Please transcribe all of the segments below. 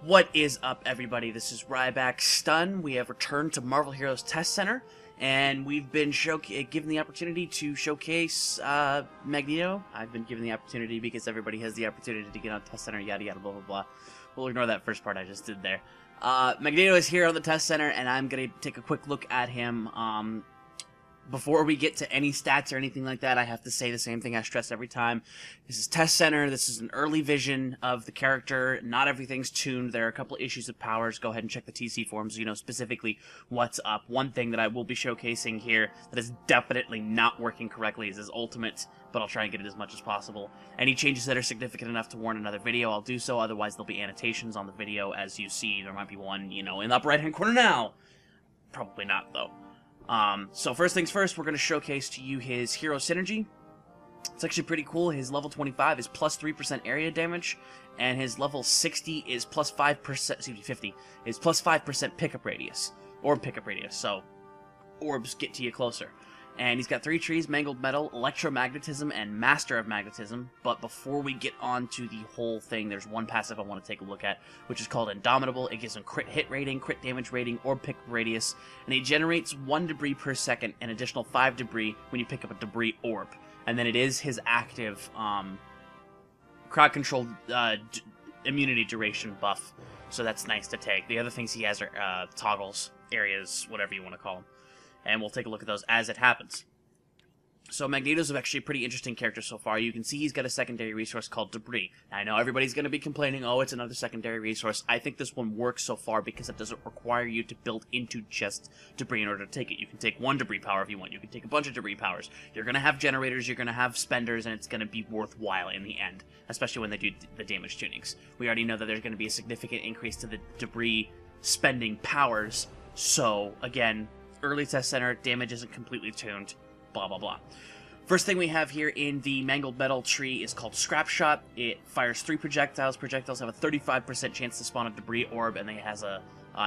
What is up, everybody? This is RybackStun. We have returned to Marvel Heroes Test Center, and we've been given the opportunity to showcase Magneto. I've been given the opportunity because everybody has the opportunity to get on Test Center, yada yada, blah blah blah. We'll ignore that first part I just did there. Magneto is here on the Test Center, and I'm going to take a quick look at him. Before we get to any stats or anything like that, I have to say the same thing I stress every time. This is Test Center. This is an early vision of the character. Not everything's tuned. There are a couple of issues of powers. Go ahead and check the TC forums, you know specifically what's up. One thing that I will be showcasing here that is definitely not working correctly is his ultimate, but I'll try and get it as much as possible. Any changes that are significant enough to warrant another video, I'll do so. Otherwise, there'll be annotations on the video as you see. There might be one, you know, in the upper right-hand corner now. Probably not, though. So first things first, we're going to showcase to you his hero synergy. It's actually pretty cool. His level 25 is plus 3% area damage, and his level 60 is plus 5%, excuse me, 50, is plus 5% pickup radius, orb pickup radius, so orbs get to you closer. And he's got 3 trees: Mangled Metal, Electromagnetism, and Master of Magnetism. But before we get on to the whole thing, there's one passive I want to take a look at, which is called Indomitable. It gives him crit hit rating, crit damage rating, orb pick radius, and he generates 1 debris per second, an additional 5 debris when you pick up a debris orb. And then it is his active crowd control immunity duration buff, so that's nice to take. The other things he has are toggles, areas, whatever you want to call them. And we'll take a look at those as it happens. So Magneto's actually a pretty interesting character so far. You can see he's got a secondary resource called Debris. Now, I know everybody's going to be complaining, oh, it's another secondary resource. I think this one works so far because it doesn't require you to build into just Debris in order to take it. You can take 1 Debris power if you want. You can take a bunch of Debris powers. You're going to have generators, you're going to have spenders, and it's going to be worthwhile in the end, especially when they do the damage tunings. We already know that there's going to be a significant increase to the Debris spending powers, so, again, early Test Center, damage isn't completely tuned, blah blah blah. First thing we have here in the Mangled Metal tree is called Scrap Shot. It fires 3 projectiles. Projectiles have a 35% chance to spawn a debris orb, and it has a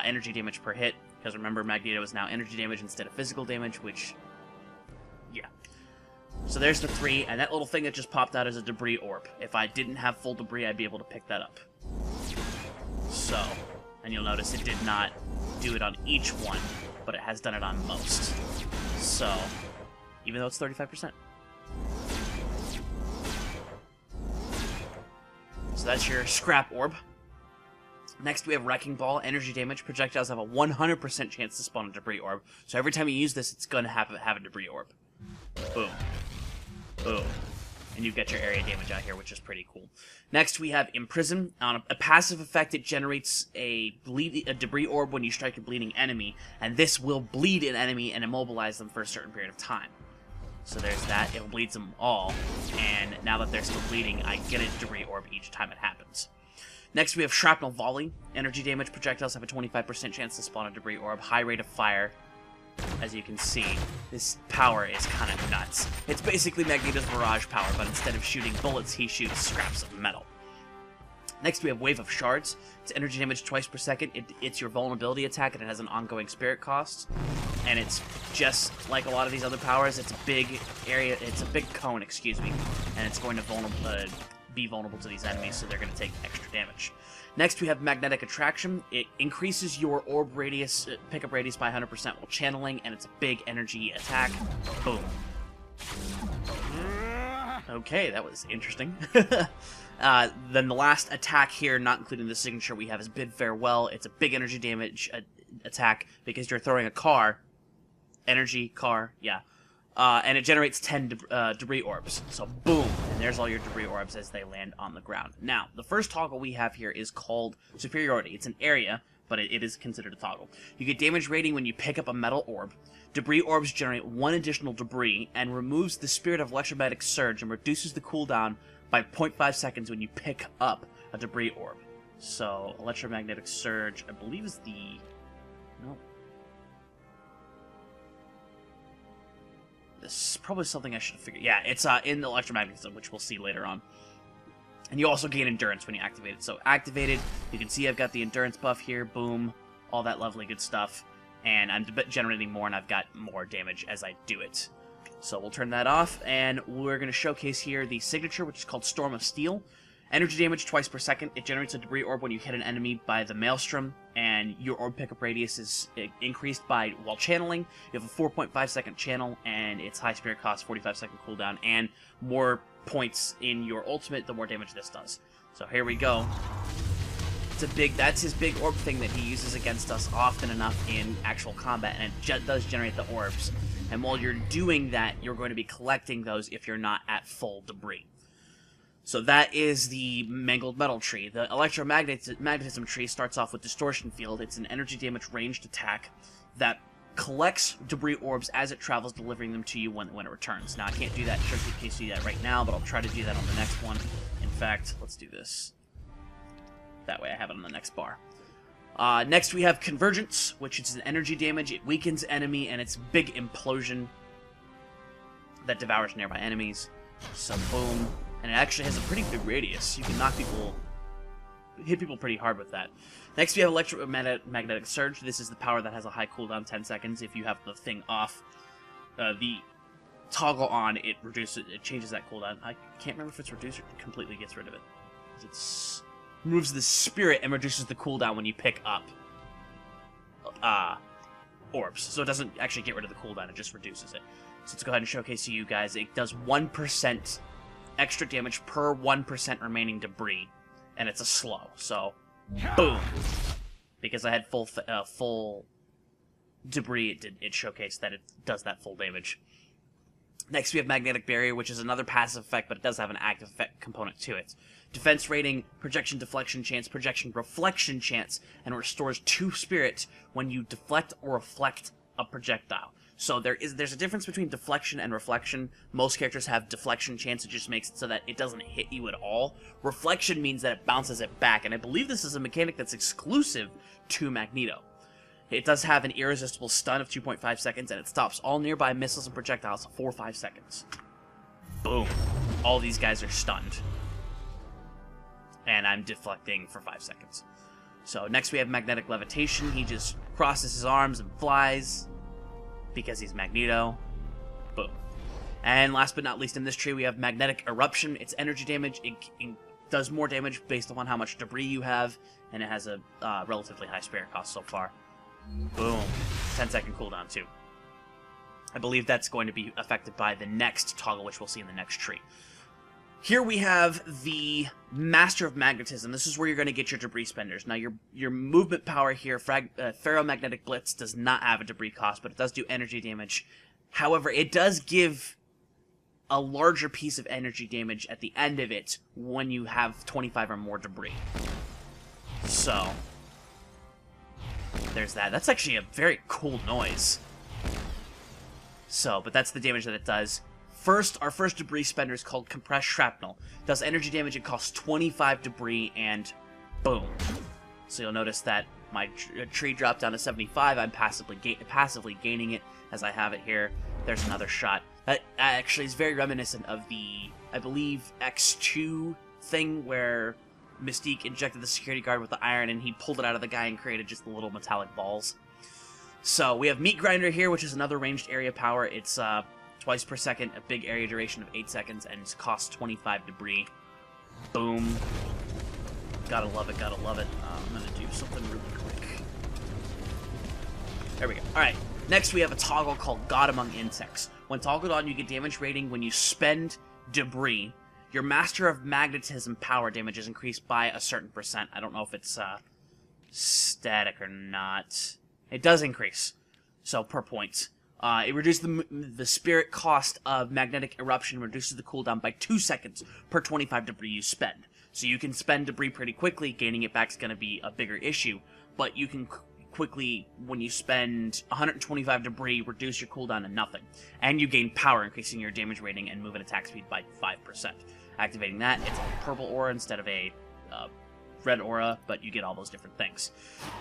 energy damage per hit, because remember, Magneto is now energy damage instead of physical damage, which, yeah. So there's the 3, and that little thing that just popped out is a debris orb. If I didn't have full debris, I'd be able to pick that up. So, and you'll notice it did not do it on each one, but it has done it on most. So, even though it's 35%. So that's your Scrap Orb. Next we have Wrecking Ball. Energy damage. Projectiles have a 100% chance to spawn a Debris Orb. So every time you use this, it's going to have a Debris Orb. Boom. Boom. And you've got your area damage out here, which is pretty cool. Next, we have Imprison. On a passive effect, it generates a debris orb when you strike a bleeding enemy, and this will bleed an enemy and immobilize them for a certain period of time. So there's that. It bleeds them all, and now that they're still bleeding, I get a debris orb each time it happens. Next, we have Shrapnel Volley. Energy damage. Projectiles have a 25% chance to spawn a debris orb. High rate of fire. As you can see, this power is kind of nuts. It's basically Magneto's barrage power, but instead of shooting bullets, he shoots scraps of metal. Next, we have Wave of Shards. It's energy damage twice per second. It's your vulnerability attack, and it has an ongoing spirit cost. And it's just like a lot of these other powers. It's a big area. It's a big cone, excuse me, and it's going to be vulnerable to these enemies, so they're going to take extra damage. Next, we have Magnetic Attraction. It increases your orb radius, pickup radius by 100% while channeling, and it's a big energy attack. Boom. Okay, that was interesting. Then the last attack here, not including the signature we have, is Bid Farewell. It's a big energy damage attack because you're throwing a car. Energy, car, yeah. And it generates 10 debris orbs. So boom, and there's all your debris orbs as they land on the ground. Now, the first toggle we have here is called Superiority. It's an area, but it is considered a toggle. You get damage rating when you pick up a metal orb. Debris orbs generate 1 additional debris, and removes the Spirit of Electromagnetic Surge, and reduces the cooldown by 0.5 seconds when you pick up a debris orb. So, Electromagnetic Surge, I believe is the... No. This is probably something I should figure. Yeah, it's in the Electromagnetism, which we'll see later on. And you also gain Endurance when you activate it. So activated, you can see I've got the Endurance buff here. Boom. All that lovely good stuff. And I'm generating more, and I've got more damage as I do it. So we'll turn that off, and we're going to showcase here the signature, which is called Storm of Steel. Energy damage twice per second. It generates a debris orb when you hit an enemy by the Maelstrom, and your orb pickup radius is increased by while channeling. You have a 4.5 second channel, and its high spirit cost, 45 second cooldown, and more points in your ultimate the more damage this does. So here we go. That's his big orb thing that he uses against us often enough in actual combat, and it does generate the orbs. And while you're doing that, you're going to be collecting those if you're not at full debris. So that is the Mangled Metal tree. The Electromagnetism tree starts off with Distortion Field. It's an energy damage ranged attack that collects debris orbs as it travels, delivering them to you when it returns. Now, I can't do that, showcase you that right now, but I'll try to do that on the next one. In fact, let's do this. That way I have it on the next bar. Next we have Convergence, which is an energy damage. It weakens enemy, and it's big implosion that devours nearby enemies. So boom. And it actually has a pretty big radius. You can hit people pretty hard with that. Next we have Electromagnetic Surge. This is the power that has a high cooldown, 10 seconds. If you have the thing off, the toggle on, it changes that cooldown. I can't remember if it's reduced or completely gets rid of it. It's removes the spirit and reduces the cooldown when you pick up orbs. So it doesn't actually get rid of the cooldown, it just reduces it. So let's go ahead and showcase to you guys. It does 1% extra damage per 1% remaining debris, and it's a slow. So, boom! Because I had full debris, it showcased that it does that full damage. Next we have Magnetic Barrier, which is another passive effect, but it does have an active effect component to it. Defense rating, projection deflection chance, projection reflection chance, and restores 2 spirit when you deflect or reflect a projectile. So there's a difference between deflection and reflection. Most characters have deflection chance, it just makes it so that it doesn't hit you at all. Reflection means that it bounces it back, and I believe this is a mechanic that's exclusive to Magneto. It does have an irresistible stun of 2.5 seconds, and it stops all nearby missiles and projectiles for 5 seconds. Boom. All these guys are stunned. And I'm deflecting for 5 seconds. So next we have Magnetic Levitation. He just crosses his arms and flies because he's Magneto. Boom. And last but not least in this tree we have Magnetic Eruption. It's energy damage. It does more damage based on how much debris you have, and it has a relatively high spirit cost so far. Boom. 10-second cooldown too. I believe that's going to be affected by the next toggle, which we'll see in the next tree. Here we have the Master of Magnetism. This is where you're going to get your debris spenders. Now, your movement power here, Ferromagnetic Blitz, does not have a debris cost, but it does do energy damage. However, it does give a larger piece of energy damage at the end of it when you have 25 or more debris. So, there's that. That's actually a very cool noise. So, but that's the damage that it does. Our first debris spender is called Compressed Shrapnel. Does energy damage, it costs 25 debris, and boom. So you'll notice that my tree dropped down to 75. I'm passively gaining it as I have it here. There's another shot. That actually is very reminiscent of the, I believe, X2 thing where Mystique injected the security guard with the iron and he pulled it out of the guy and created just the little metallic balls. So we have Meat Grinder here, which is another ranged area power. It's twice per second, a big area duration of 8 seconds, and it costs 25 debris. Boom. Gotta love it, gotta love it. I'm gonna do something really quick. There we go. Alright, next we have a toggle called God Among Insects. When toggled on, you get damage rating when you spend debris. Your Master of Magnetism power damage is increased by a certain percent. I don't know if it's static or not. It does increase, so per point. It reduces the spirit cost of Magnetic Eruption, reduces the cooldown by 2 seconds per 25 debris you spend. So you can spend debris pretty quickly, gaining it back is going to be a bigger issue, but you can quickly, when you spend 125 debris, reduce your cooldown to nothing. And you gain power, increasing your damage rating and movement attack speed by 5%. Activating that, it's a purple aura instead of a red aura, but you get all those different things.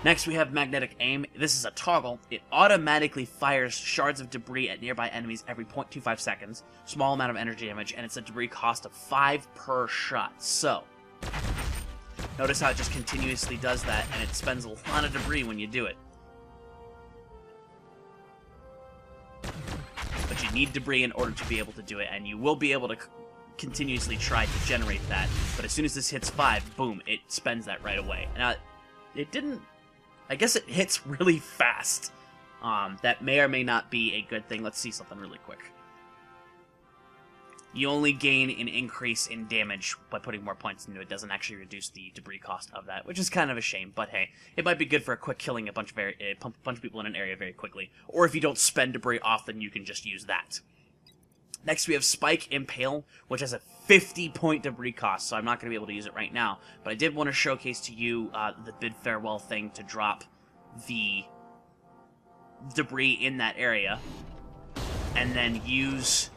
Next, we have Magnetic Aim. This is a toggle. It automatically fires shards of debris at nearby enemies every 0.25 seconds. Small amount of energy damage, and it's a debris cost of 5 per shot. So, notice how it just continuously does that, and it spends a lot of debris when you do it. But you need debris in order to be able to do it, and you will be able to continuously try to generate that, but as soon as this hits 5, boom, it spends that right away. Now, it didn't... I guess it hits really fast. That may or may not be a good thing. Let's see something really quick. You only gain an increase in damage by putting more points into it. It doesn't actually reduce the debris cost of that, which is kind of a shame. But hey, it might be good for a quick killing a bunch of people in an area very quickly. Or if you don't spend debris often, you can just use that. Next, we have Spike Impale, which has a 50-point debris cost, so I'm not going to be able to use it right now. But I did want to showcase to you the Bid Farewell thing to drop the debris in that area. And then use...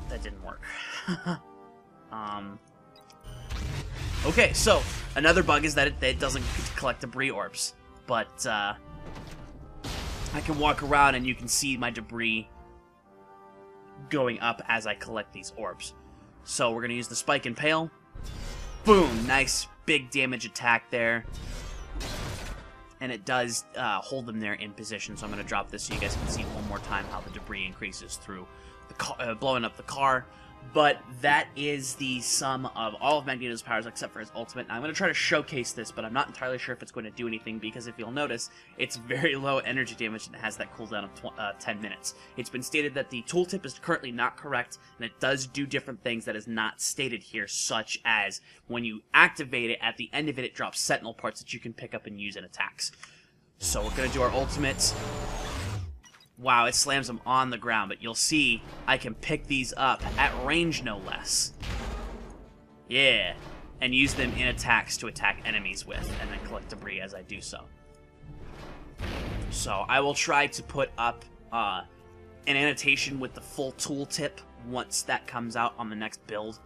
That didn't work. Okay, so another bug is that it doesn't collect debris orbs, but I can walk around and you can see my debris going up as I collect these orbs. So we're gonna use the Spike Impale. Boom! Nice big damage attack there. And it does hold them there in position, so I'm gonna drop this so you guys can see one more time how the debris increases through blowing up the car. But that is the sum of all of Magneto's powers except for his ultimate. Now, I'm going to try to showcase this, but I'm not entirely sure if it's going to do anything, because if you'll notice, it's very low energy damage and it has that cooldown of 10 minutes. It's been stated that the tooltip is currently not correct, and it does do different things that is not stated here, such as when you activate it, at the end of it, it drops sentinel parts that you can pick up and use in attacks. So we're going to do our ultimate. Wow, it slams them on the ground, but you'll see I can pick these up at range, no less. Yeah, and use them in attacks to attack enemies with, and then collect debris as I do so. So I will try to put up an annotation with the full tooltip once that comes out on the next build,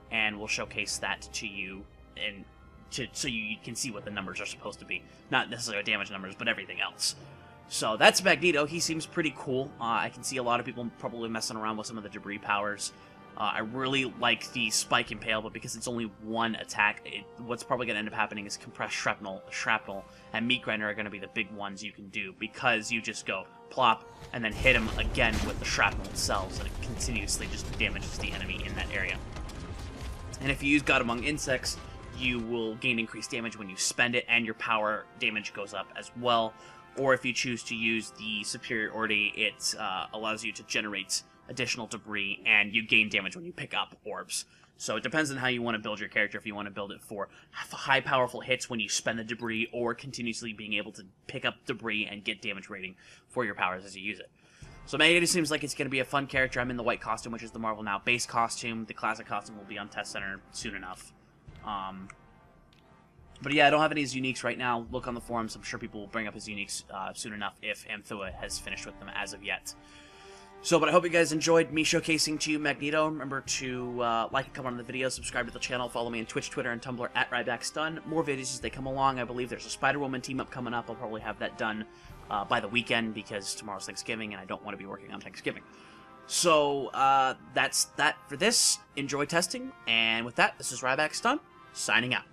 and we'll showcase that to you, and so you can see what the numbers are supposed to be. Not necessarily damage numbers, but everything else. So that's Magneto. He seems pretty cool. I can see a lot of people probably messing around with some of the debris powers. I really like the Spike Impale, but because it's only one attack, what's probably going to end up happening is Compressed Shrapnel, and Meat Grinder are going to be the big ones you can do, because you just go plop and then hit him again with the shrapnel itself, and it continuously just damages the enemy in that area. And if you use God Among Insects, you will gain increased damage when you spend it, and your power damage goes up as well. Or if you choose to use the Superiority, it allows you to generate additional debris, and you gain damage when you pick up orbs. So it depends on how you want to build your character, if you want to build it for high powerful hits when you spend the debris, or continuously being able to pick up debris and get damage rating for your powers as you use it. So Magneto seems like it's going to be a fun character. I'm in the white costume, which is the Marvel Now base costume. The classic costume will be on Test Center soon enough. But yeah, I don't have any of his uniques right now. Look on the forums. I'm sure people will bring up his uniques soon enough if Amthua has finished with them as of yet. So, but I hope you guys enjoyed me showcasing to you Magneto. Remember to like and comment on the video, subscribe to the channel, follow me on Twitch, Twitter, and Tumblr at RybackStun. More videos as they come along. I believe there's a Spider-Woman team-up coming up. I'll probably have that done by the weekend, because tomorrow's Thanksgiving and I don't want to be working on Thanksgiving. So, that's that for this. Enjoy testing, and with that, this is RybackStun, signing out.